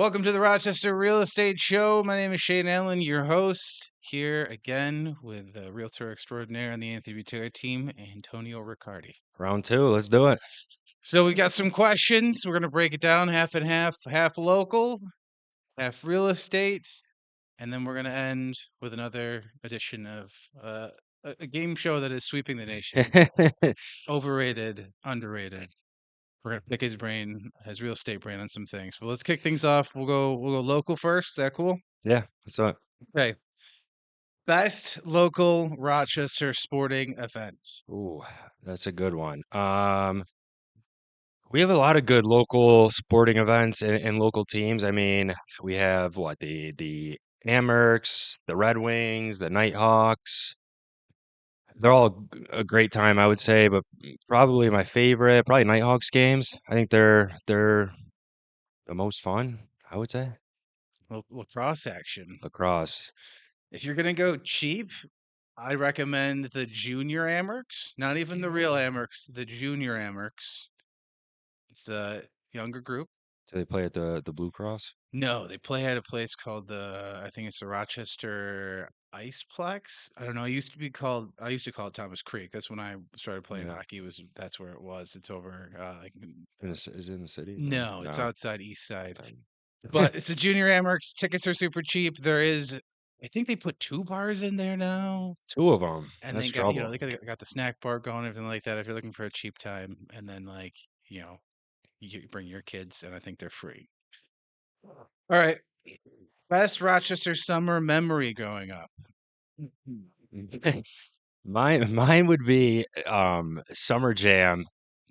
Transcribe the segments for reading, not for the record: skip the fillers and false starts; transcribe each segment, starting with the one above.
Welcome to the Rochester Real Estate Show. My name is Shane Allen, your host, here again with Realtor Extraordinaire on the Anthony Butera Team, Antonio Riccardi. Round two, let's do it. So we got some questions. We're going to break it down half and half, half local, half real estate, and then we're going to end with another edition of a game show that is sweeping the nation. Overrated, underrated. We're gonna pick his brain, his real estate brain on some things. But let's kick things off. We'll go local first. Is that cool? Yeah, so Okay. Best local Rochester sporting event. ooh, that's a good one. We have a lot of good local sporting events and local teams. I mean, we have what the Amherst, the Red Wings, the Nighthawks. They're all a great time, I would say, but probably my favorite, probably Nighthawks games. I think they're the most fun, I would say. Lacrosse action. Lacrosse. If you're gonna go cheap, I recommend the junior Amerks, not even the real Amerks, the junior Amerks. It's a younger group. So they play at the Blue Cross. No, they play at a place called I think it's the Rochester Iceplex. I don't know. I used to call it Thomas Creek. That's when I started playing Yeah, hockey. That's where it was. It's over is it in the city? no, it's No. outside East Side. Um, But it's a junior Amerks. Tickets are super cheap. I think they put two bars in there now, Two of them. and That's they got, trouble. they got the snack bar going, everything like that. If you're looking for a cheap time, and then you know, you bring your kids, and I think they're free. All right. Best Rochester summer memory growing up. Mine would be Summer Jam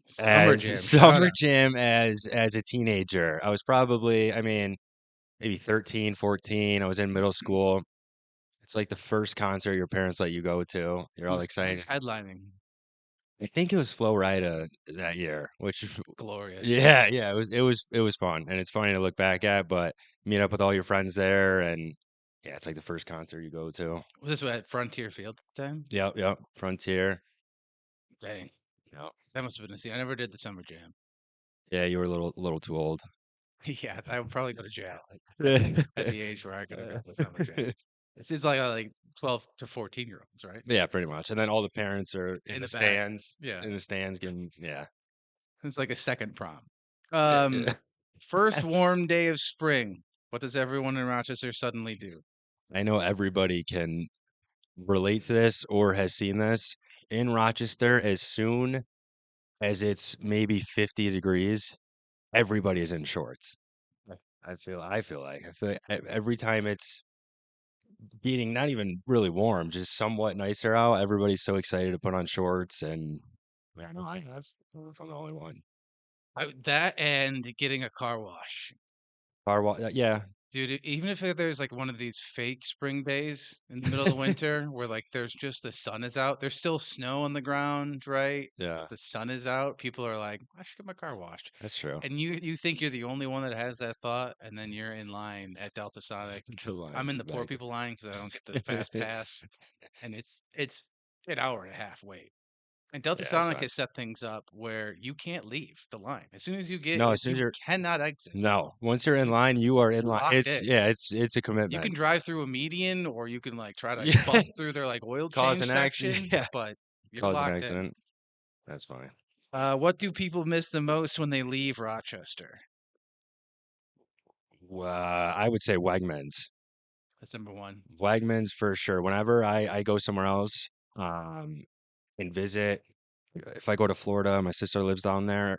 Summer as Jam, shout Summer out. Jam as a teenager. I was probably, I mean, maybe 13, 14. I was in middle school. It's like the first concert your parents let you go to. You're all Who's excited. headlining? I think it was Flo Rida that year, which Glorious. yeah, it was fun. And it's funny to look back at, but meet up with all your friends there and yeah, it's like the first concert you go to. Was this at Frontier Field at the time? Yep. Frontier. Dang, Yep. that must have been a scene. I never did the Summer Jam. Yeah, you were a little too old. Yeah, I would probably go to jail Yeah, at the age where I could have got the Summer Jam. This is like 12 to 14-year-olds, right? pretty much. And then all the parents are In the back. Yeah. in the stands giving, yeah. It's like a second prom. Yeah. First warm day of spring. What does everyone in Rochester suddenly do? I know everybody can relate to this or has seen this. In Rochester, as soon as it's maybe 50 degrees, everybody is in shorts. I feel like every time it's getting not even really warm, just somewhat nicer out, everybody's so excited to put on shorts and yeah, no, I have. I'm the only one. That and getting a car wash. Yeah, Dude, even if there's like one of these fake spring days in the middle of the winter where like there's just the sun is out, there's still snow on the ground, right? yeah, The sun is out. People are like, I should get my car washed. that's true. And you think you're the only one that has that thought, and then you're in line at Delta Sonic. The I'm lines in the poor back. people line because I don't get the fast pass, and it's an hour and a half wait. And Delta Yeah, it's Sonic has nuts. set things up where you can't leave the line. As soon as you get No, it, as soon as you you're cannot exit. no, once you're in line, you are in You're line. locked It's in. yeah, it's a You can commitment. drive through a median, or you can like try to Yeah, bust through their like oil cause change an accident. section, Yeah, but you're cause an locked in. accident. That's fine. What do people miss the most when they leave Rochester? I would say Wegmans. That's number one. Wegmans for sure. Whenever I go somewhere else, and visit, if I go to Florida, my sister lives down there.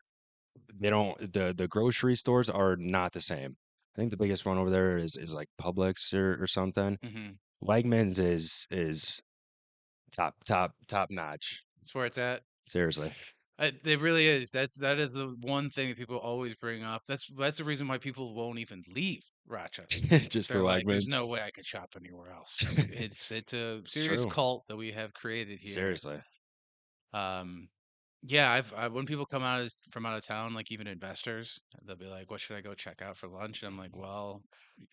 They don't the grocery stores are not the same. I think the biggest one over there is like Publix or something. Hmm. Wegmans is top notch. That's where it's at. Seriously. It really is. That is the one thing that people always bring up. That's the reason why people won't even leave Rochester. Just for They're like, "There's Wegmans. no way I could shop anywhere else." It's a It's serious true. cult that we have created here. Seriously. Um, yeah, when people come from out of town, like even investors, they'll be like, "What should I go check out for lunch?" And I'm like, "Well,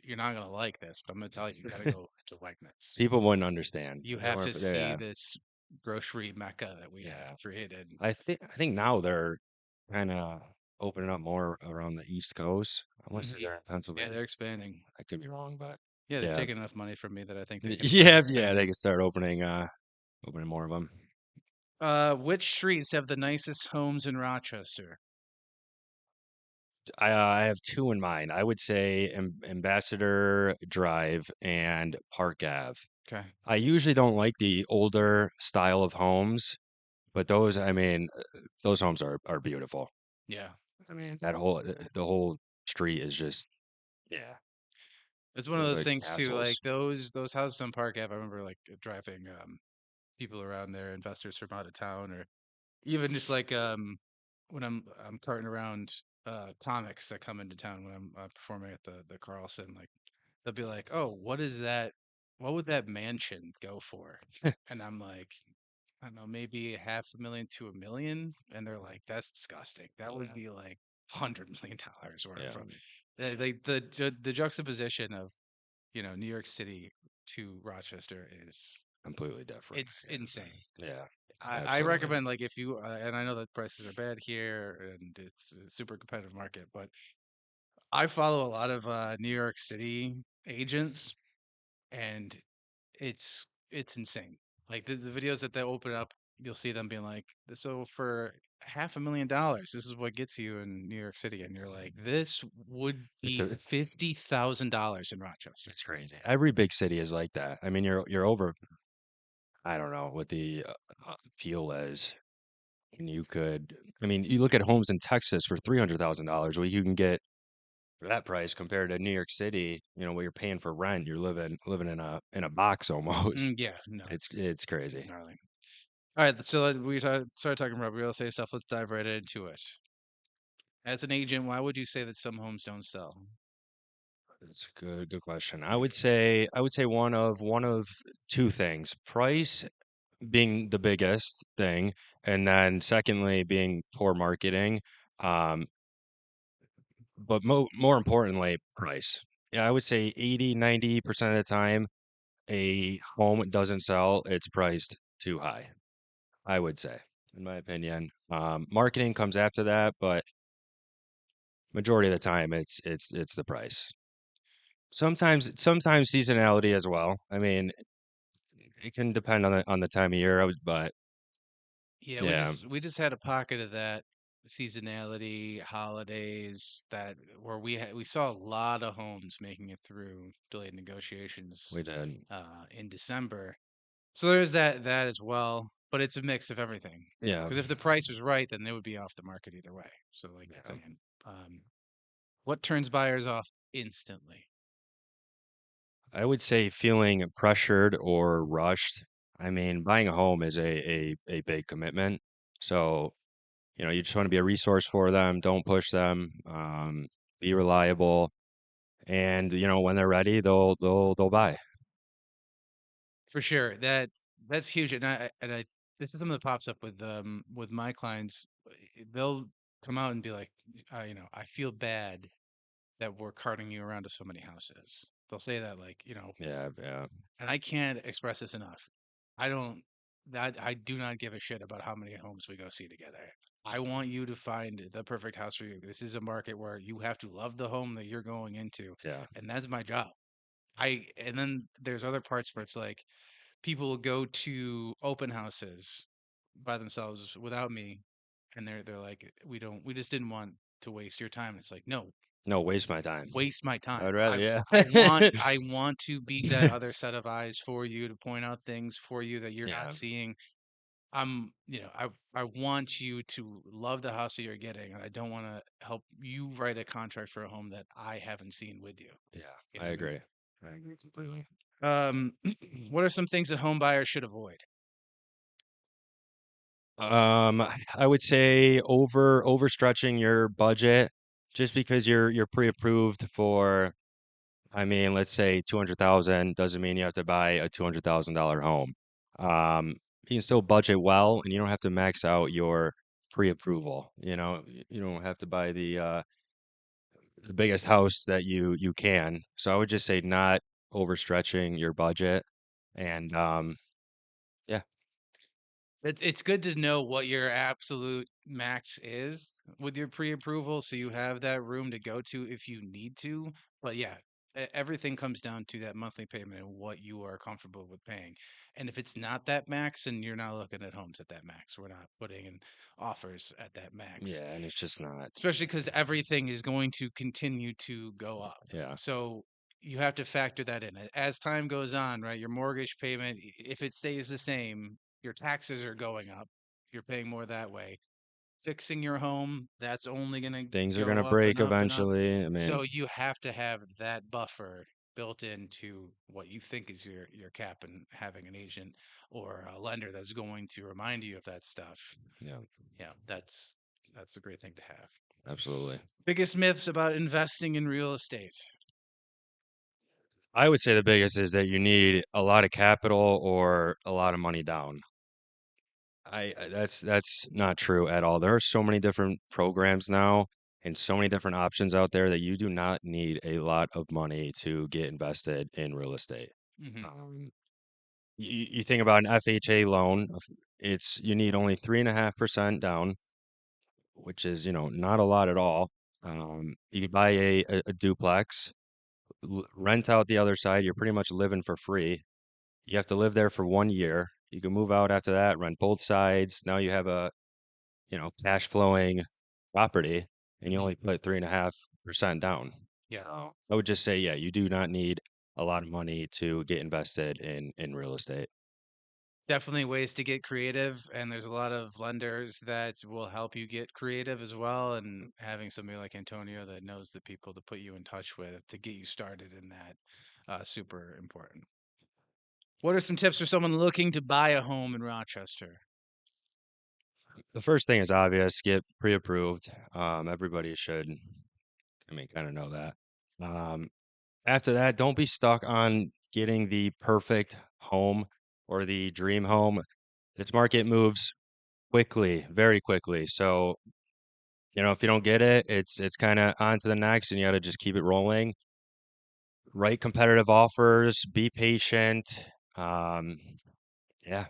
you're not gonna like this, but I'm gonna tell you, you gotta go to Wegmans. People wouldn't understand. You They have to weren't, see yeah. this grocery mecca that we have Yeah. created." I think now they're kind of. opening up more around the East Coast. I want to say Hmm. they're in Yeah, Pennsylvania. they're expanding. I could be wrong, but Yeah, they've yeah, taken enough money from me that I think they can start yeah, yeah. They expanding. can start opening more of them. Which streets have the nicest homes in Rochester? I have two in mind. I would say Ambassador Drive and Park Ave. Okay. I usually don't like the older style of homes, but those, I mean, those homes are beautiful. Yeah. I mean, that whole the whole street is just yeah, It's one of look those like things too, like castles. those houses on Park Ave. I remember like driving people around there, investors from out of town, or even just like when I'm carting around comics that come into town when I'm performing at the Carlson, like they'll be like, "Oh, what is that? What would that mansion go for?" And I'm like, I don't know, maybe half a million to a million, and they're like, "That's disgusting. That would Yeah, be like $100 million worth." yeah, From the juxtaposition of New York City to Rochester is completely different. it's insane. Yeah, I absolutely. recommend like if you and I know that prices are bad here and it's a super competitive market, but I follow a lot of New York City agents and it's insane. Like the videos that they open up, you'll see them being like, "So for $500,000, this is what gets you in New York City," and you're like, "This would It's be a $50,000 in Rochester." it's crazy. Every big city is like that. I mean, you're over. I don't know what the appeal is. And you could, I mean, you look at homes in Texas for $300,000. Well, you can get for that price compared to New York City. You know what you're paying for rent. You're living in a box almost. Yeah, no, It's it's crazy. gnarly. All right, so started talking about real estate stuff. Let's dive right into it. As an agent, why would you say that some homes don't sell? That's a good question. I would say one of two things. Price being the biggest thing, and then secondly being poor marketing. Um, but more importantly, price. Yeah, I would say 80-90% of the time a home doesn't sell, it's priced too high, I would say, in my opinion. Marketing comes after that, but majority of the time it's the price. Sometimes seasonality as well. I mean, it can depend on the time of year, but Yeah, yeah, we just had a pocket of that seasonality, holidays that where we saw a lot of homes making it through delayed negotiations we did. in December. So there's that as well, but it's a mix of everything. Yeah, Because if the price was right, then they would be off the market either way. So like you're yeah. saying, what turns buyers off instantly? I would say feeling pressured or rushed. I mean, buying a home is a big commitment. So, you know, you just want to be a resource for them. Don't push them. Be reliable, and you know when they're ready, they'll buy. For sure. That's huge. And I this is something that pops up with my clients. They'll come out and be like, I feel bad that we're carting you around to so many houses. They'll say that like, Yeah, yeah, and I can't express this enough. I don't I do not give a shit about how many homes we go see together. I want you to find the perfect house for you. This is a market where you have to love the home that you're going into, yeah. and that's my job. I and then there's other parts where it's like people will go to open houses by themselves without me, and they're like, we just didn't want to waste your time. It's like, no, No, waste my time. waste my time. I'd rather, yeah. I want to be that other set of eyes for you to point out things for you that you're not Yeah, seeing. I want you to love the house that you're getting, and I don't want to help you write a contract for a home that I haven't seen with you. yeah, You I know what I mean? agree. I agree completely. What are some things that home buyers should avoid? I would say overstretching your budget just because you're pre-approved for, I mean, let's say 200,000 doesn't mean you have to buy a $200,000 home. Um, you can still budget well and you don't have to max out your pre-approval. You know, you don't have to buy the biggest house that you can. So I would just say not overstretching your budget and yeah. It's good to know what your absolute max is with your pre-approval, so you have that room to go to if you need to. But yeah, everything comes down to that monthly payment and what you are comfortable with paying. And if it's not that max, and you're not looking at homes at that max, we're not putting in offers at that max, Yeah, and it's just not. especially because everything is going to continue to go up. Yeah, So you have to factor that in as time goes on, right? Your mortgage payment, if it stays the same, your taxes are going up. You're paying more that way. Fixing your home, that's only going to things are go gonna up and break up and up. eventually. I mean, So you have to have that buffer built into what you think is your cap, and having an agent or a lender that's going to remind you of that stuff. yeah, Yeah, that's a great thing to have. absolutely. Biggest myths about investing in real estate. I would say the biggest is that you need a lot of capital or a lot of money down. That's not true at all. There are so many different programs now and so many different options out there that you do not need a lot of money to get invested in real estate. Hmm. Um, you think about an FHA loan, it's you need only 3.5% down, which is, not a lot at all. You could buy a duplex, rent out the other side. You're pretty much living for free. You have to live there for 1 year. You can move out after that, rent both sides. Now you have a, cash flowing property and you Hmm. only put 3.5% down. Yeah, I would just say, yeah, you do not need a lot of money to get invested in real estate. definitely ways to get creative, and there's a lot of lenders that will help you get creative as well. And having somebody like Antonio that knows the people to put you in touch with to get you started in that, super important. What are some tips for someone looking to buy a home in Rochester? The first thing is obvious, get pre-approved. Everybody should, kind of know that. Um, After that, don't be stuck on getting the perfect home or the dream home. This market moves quickly, very quickly. So, if you don't get it, it's kind of on to the next, and you got to just keep it rolling. Write competitive offers, be patient. Um, yeah,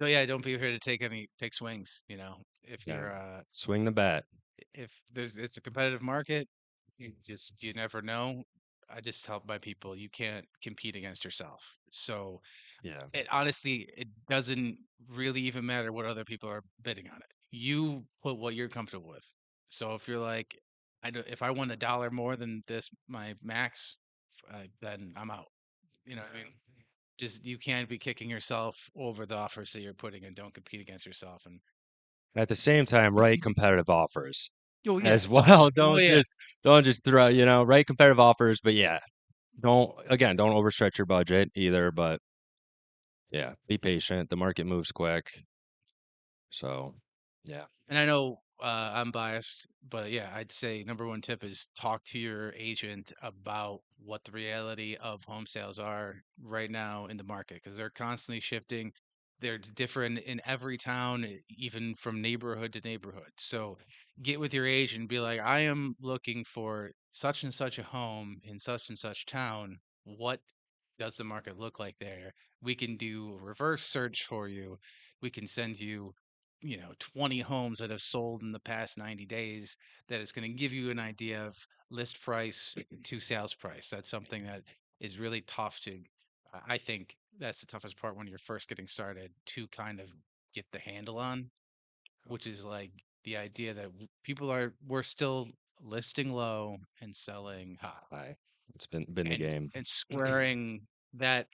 So yeah, don't be afraid to take swings. If yeah. you're Swing the bat. if it's a competitive market, you never know. I just tell my people you can't compete against yourself. So Yeah. it doesn't really even matter what other people are bidding on it. You put what you're comfortable with. So if you're like, if I want $1 more than this my max, then I'm out. You know what I mean? Just you can't be kicking yourself over the offers that you're putting in. Don't compete against yourself. And At the same time, write competitive offers oh yeah, as well. oh yeah. Don't just throw, write competitive offers, but yeah, don't overstretch your budget either, but yeah, be patient. The market moves quick. So, yeah. And I know I'm biased, but yeah, I'd say number one tip is talk to your agent about what the reality of home sales are right now in the market, because they're constantly shifting. They're different in every town, even from neighborhood to neighborhood. So get with your agent and be like, I am looking for such and such a home in such and such town. What does the market look like there? We can do a reverse search for you. We can send you 20 homes that have sold in the past 90 days that is going to give you an idea of list price to sales price. That's something that is really tough to, I think that's the toughest part when you're first getting started to kind of get the handle on, which is like the idea that we're still listing low and selling high, Hi. It's been the and game. squaring that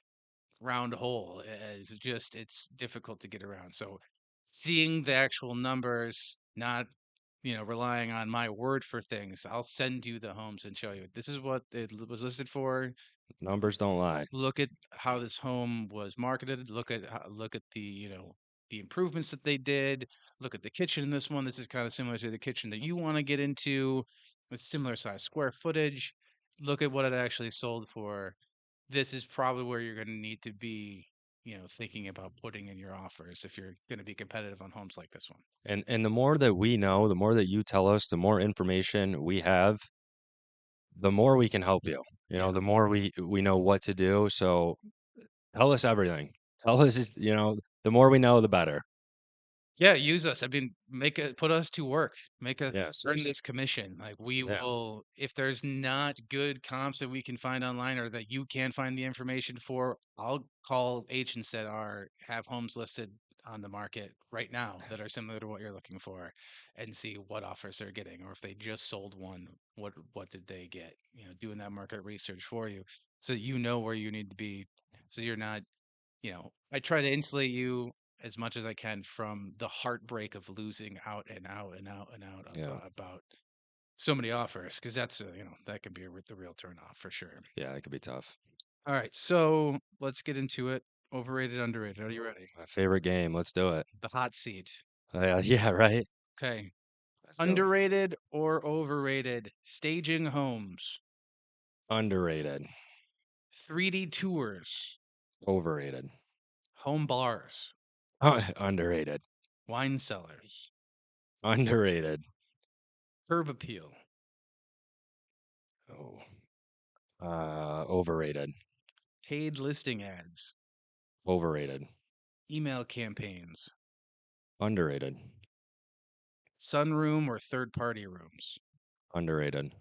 round hole is just it's difficult to get around. So seeing the actual numbers, not relying on my word for things. I'll send you the homes and show you this is what it was listed for. Numbers don't lie. Look at how this home was marketed. Look at the the improvements that they did. Look at the kitchen in this one. This is kind of similar to the kitchen that you want to get into. With similar size square footage. Look at what it actually sold for. This is probably where you're going to need to be, thinking about putting in your offers if you're going to be competitive on homes like this one. And the more that we know, the more that you tell us, the more information we have, the more we can help you. Yeah. The more we know what to do. So tell us everything. Tell us, the more we know, the better. Yeah, use us. I mean, put us to work. Make a Yeah, earn seriously. this commission. Like we Yeah, will, if there's not good comps that we can find online or that you can find the information for, I'll call agents that have homes listed on the market right now that are similar to what you're looking for and see what offers they're getting, or if they just sold one, what did they get? Doing that market research for you so you know where you need to be so you're not I try to insulate you as much as I can from the heartbreak of losing out and out and out and out yeah, about so many offers because that can be the real turnoff for sure. yeah, it could be tough. All right, so let's get into it. Overrated, underrated. Are you ready? My favorite game. Let's do it. The hot seat. Yeah, right. Okay. Let's do it. Underrated or overrated? Staging homes, Underrated, 3D tours, overrated, home bars, underrated, wine cellars, underrated. curb appeal, Oh, overrated, paid listing ads, overrated, email campaigns, underrated, sunroom or third party rooms. underrated.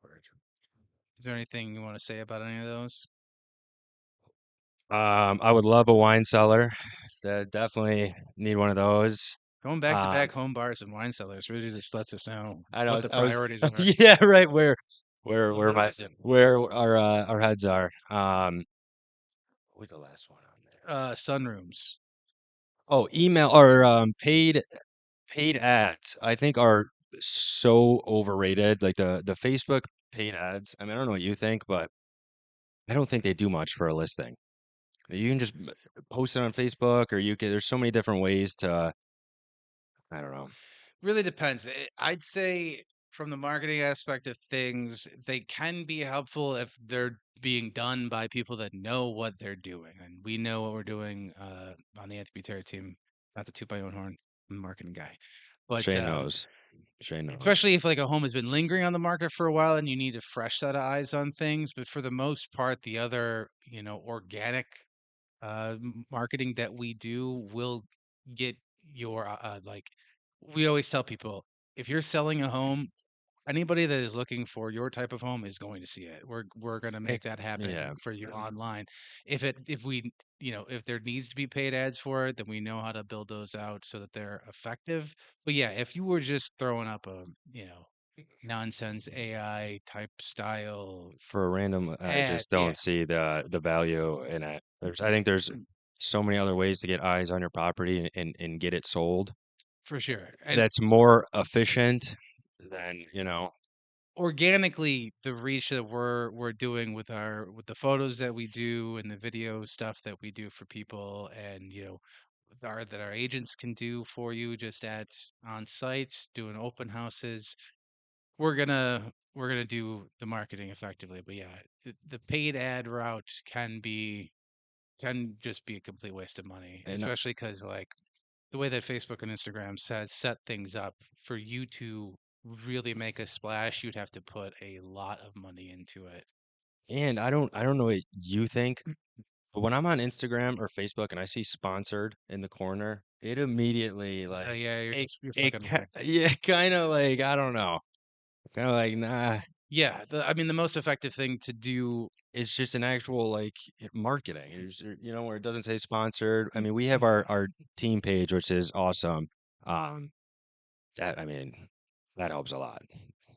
Word. Is there anything you want to say about any of those? I would love a wine cellar. Definitely need one of those. Going back to Um, back home bars and wine cellars really just lets us know I know what the I was, priorities are. yeah, right. Where, What my, is it? where our heads are. What was the last one on there? Sunrooms. Oh, email or paid ads. I think are so overrated. Like the Facebook paid ads. I mean, I don't know what you think, but I don't think they do much for a listing. You can just post it on Facebook, or you can. There's so many different ways to. I don't know. Really depends. I'd say from the marketing aspect of things, they can be helpful if they're being done by people that know what they're doing. And we know what we're doing on the Anthony Butera team. Not to toot my own horn, I'm a marketing guy. But Shane knows. Shane knows. especially if like a home has been lingering on the market for a while and you need a fresh set of eyes on things. But for the most part, the other, organic marketing that we do will get your like we always tell people if you're selling a home, anybody that is looking for your type of home is going to see it. We're going to make that happen Yeah, for you online. If there needs to be paid ads for it, then we know how to build those out so that they're effective. But yeah, if you were just throwing up a, nonsense AI type style for a random, I ad, just yeah, don't see the value in it. I think there's so many other ways to get eyes on your property and get it sold. for sure. And That's more efficient than, organically the reach that we're doing with the photos that we do and the video stuff that we do for people and that our agents can do for you just at on site doing open houses, we're gonna do the marketing effectively. But yeah, the paid ad route can just be a complete waste of money, and especially because like the way that Facebook and Instagram has set things up for you to really make a splash, you'd have to put a lot of money into it. I don't know what you think, but when I'm on Instagram or Facebook and I see sponsored in the corner, it immediately So like yeah, you're it flicking away. yeah, kind of like I don't know, kind of like nah. Yeah, I mean the most effective thing to do. It's just an actual like marketing. Where it doesn't say sponsored. I mean, we have our team page, which is awesome. Um, that I mean, that helps a lot.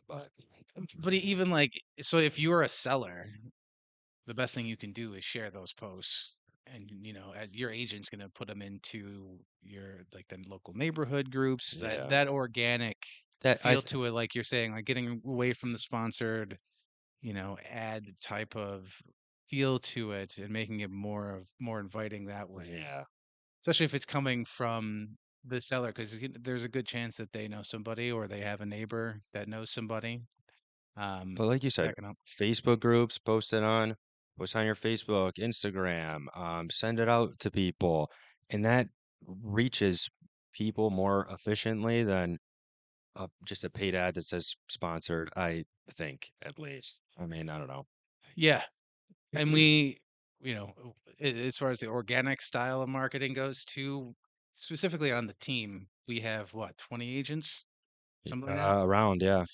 But But even like, so if you're a seller, the best thing you can do is share those posts. And as your agent's gonna put them into your like the local neighborhood groups, yeah, that organic that I feel to it, like you're saying, like getting away from the sponsored, ad type of feel to it and making it more inviting that way. yeah. Especially if it's coming from the seller, because there's a good chance that they know somebody or they have a neighbor that knows somebody. But like you said, That can help. Facebook groups, post on your Facebook, Instagram, send it out to people, and that reaches people more efficiently than just a paid ad that says sponsored, I think, at least. I mean, I don't know. Yeah, and we as far as the organic style of marketing goes, too, specifically on the team, we have what, 20 agents, something like that. Around, yeah.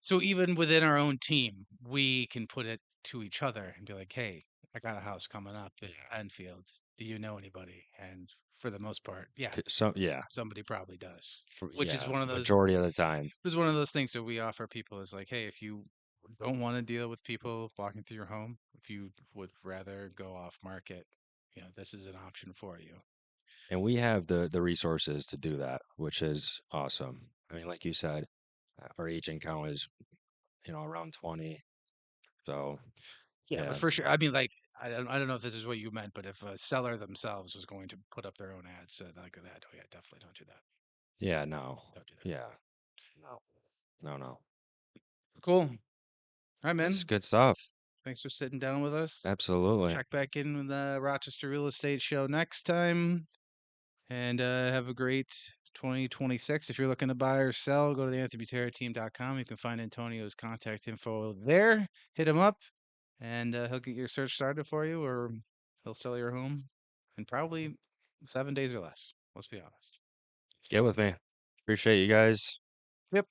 So even within our own team, we can put it to each other and be like, "Hey, I got a house coming up in Enfield. Do you know anybody?" And for the most part, yeah, Yeah, somebody probably does. Which is yeah, one of those majority of the time. It was one of those things that we offer people is like, hey, if you don't want to deal with people walking through your home, if you would rather go off market, this is an option for you. And we have the resources to do that, which is awesome. I mean, like you said, our agent count is, around 20. So, Yeah, but yeah. for sure, I mean, like, I don't know if this is what you meant, but if a seller themselves was going to put up their own ads like that, oh yeah, definitely don't do that. Yeah, no. Don't do that. Yeah. No. No, no. Cool. All right, It's man. good stuff. Thanks for sitting down with us. Absolutely. Check back in with the Rochester Real Estate Show next time. And have a great 2026. If you're looking to buy or sell, go to the anthonybuterateam.com. You can find Antonio's contact info there. Hit him up, and he'll get your search started for you, or he'll sell your home in probably 7 days or less. Let's be honest. Get with me. Appreciate you guys. Yep.